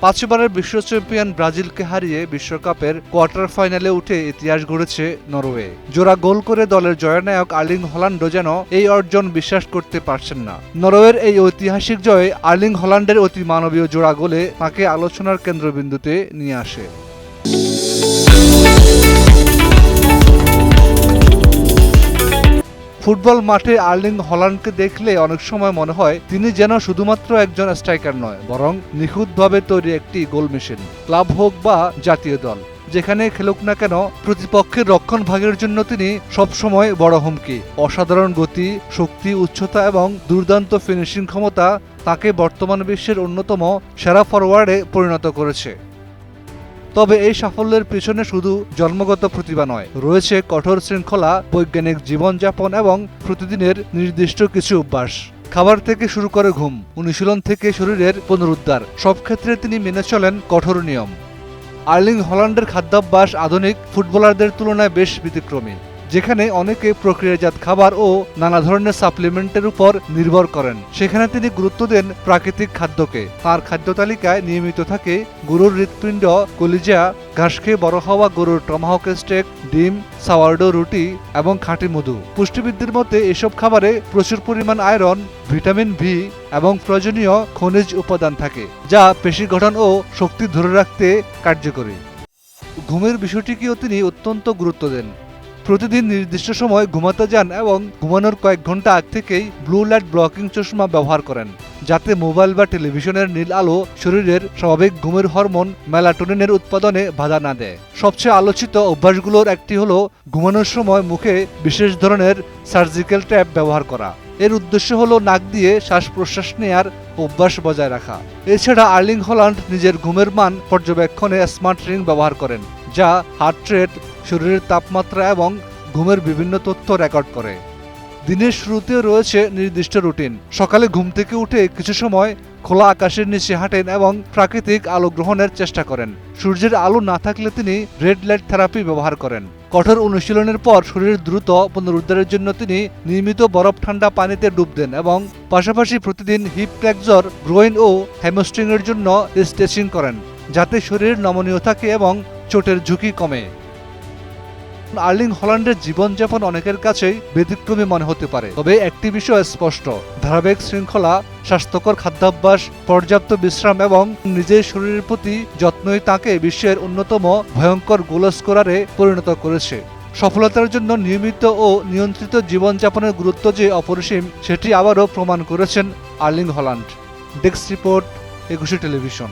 5 বারের বিশ্ব চ্যাম্পিয়ন ব্রাজিলকে হারিয়ে বিশ্বকাপের কোয়ার্টার ফাইনালে উঠে ইতিহাস গড়েছে নরওয়ে। জোড়া গোল করে দলের জয়নায়ক আর্লিং হল্যান্ডও যেন এই অর্জন বিশ্বাস করতে পারছেন না। নরওয়ের এই ঐতিহাসিক জয়ে আর্লিং হল্যান্ডের অতি মানবীয় জোড়া গোলে তাকে আলোচনার কেন্দ্রবিন্দুতে নিয়ে আসে। ফুটবল মাঠে আর্লিং হল্যান্ডকে দেখলে অনেক সময় মনে হয় তিনি যেন শুধুমাত্র একজন স্ট্রাইকার নয়, বরং নিখুঁতভাবে তৈরি একটি গোল মেশিন। ক্লাব হোক বা জাতীয় দল, যেখানে খেলুক না কেন প্রতিপক্ষের রক্ষণভাগের জন্য তিনি সবসময় বড় হুমকি। অসাধারণ গতি, শক্তি, উচ্চতা এবং দুর্দান্ত ফিনিশিং ক্ষমতা তাকে বর্তমান বিশ্বের অন্যতম সেরা ফরওয়ার্ডে পরিণত করেছে। তবে এই সাফল্যের পিছনে শুধু জন্মগত প্রতিভা নয়, রয়েছে কঠোর শৃঙ্খলা, বৈজ্ঞানিক জীবনযাপন এবং প্রতিদিনের নির্দিষ্ট কিছু অভ্যাস। খাবার থেকে শুরু করে ঘুম, অনুশীলন থেকে শরীরের পুনরুদ্ধার, সব ক্ষেত্রে তিনি মেনে চলেন কঠোর নিয়ম। আর্লিং হল্যান্ডের খাদ্যাভ্যাস আধুনিক ফুটবলারদের তুলনায় বেশ ব্যতিক্রমী, যেখানে অনেকে প্রক্রিয়াজাত খাবার ও নানা ধরনের সাপ্লিমেন্টের উপর নির্ভর করেন, সেখানে তিনি গুরুত্ব দেন প্রাকৃতিক খাদ্যকে। তার খাদ্য তালিকায় নিয়মিত থাকে গরুর হৃৎপিণ্ড, কলিজা, ঘাস খেয়ে বড় হওয়া গরুর টমাহক স্টেক, ডিম, সাওয়ারডো রুটি এবং খাঁটি মধু। পুষ্টিবিদদের মতে এসব খাবারে প্রচুর পরিমাণ আয়রন, ভিটামিন ভি এবং প্রয়োজনীয় খনিজ উপাদান থাকে, যা পেশি গঠন ও শক্তি ধরে রাখতে কার্যকরী। ঘুমের বিষয়টিকেও তিনি অত্যন্ত গুরুত্ব দেন। প্রতিদিন নির্দিষ্ট সময় ঘুমাতে যান এবং ঘুমানোর কয়েক ঘন্টা আগ থেকেই ব্লু লাইট ব্লকিং চশমা ব্যবহার করেন, যাতে মোবাইল বা টেলিভিশনের নীল আলো শরীরের স্বাভাবিক ঘুমের হরমোন মেলাটোনিনের উৎপাদনে বাধা না দেয়। সবচেয়ে আলোচিত অভ্যাসগুলোর একটি হলো ঘুমানোর সময় মুখে বিশেষ ধরনের সার্জিক্যাল ট্যাপ ব্যবহার করা। এর উদ্দেশ্য হলো নাক দিয়ে শ্বাস প্রশ্বাস নেয়ার অভ্যাস বজায় রাখা। এছাড়া আর্লিং হল্যান্ড নিজের ঘুমের মান পর্যবেক্ষণে স্মার্ট রিং ব্যবহার করেন, যা হার্ট রেট, শরীরের তাপমাত্রা এবং ঘুমের বিভিন্ন তথ্য রেকর্ড করে। দিনের শুরুতে রয়েছে নির্দিষ্ট রুটিন। সকালে ঘুম থেকে উঠে কিছু সময় খোলা আকাশের নিচে হাঁটেন এবং প্রাকৃতিক আলো গ্রহণের চেষ্টা করেন। সূর্যের আলো না থাকলে তিনি রেড লাইট থেরাপি ব্যবহার করেন। কঠোর অনুশীলনের পর শরীর দ্রুত পুনরুদ্ধারের জন্য তিনি নিয়মিত বরফ ঠান্ডা পানিতে ডুব দেন এবং পাশাপাশি প্রতিদিন হিপ ফ্লেক্সর, গ্রোইন ও হ্যামস্ট্রিংয়ের জন্য স্ট্রেচিং করেন, যাতে শরীর নমনীয় থাকে এবং চোটের ঝুঁকি কমে। আর্লিং হল্যান্ডের জীবনযাপন অনেকের কাছেই ব্যতিক্রমী মনে হতে পারে, তবে একটি বিষয় স্পষ্ট: ধারাবাহিক শৃঙ্খলা, স্বাস্থ্যকর খাদ্যাভ্যাস, পর্যাপ্ত বিশ্রাম এবং নিজের শরীরের প্রতি যত্নই তাকে বিশ্বের অন্যতম ভয়ঙ্কর গোল স্কোরারে পরিণত করেছে। সফলতার জন্য নিয়মিত ও নিয়ন্ত্রিত জীবনযাপনের গুরুত্ব যে অপরিসীম, সেটি আবারও প্রমাণ করেছেন Erling Haaland. Desk report, 21 television.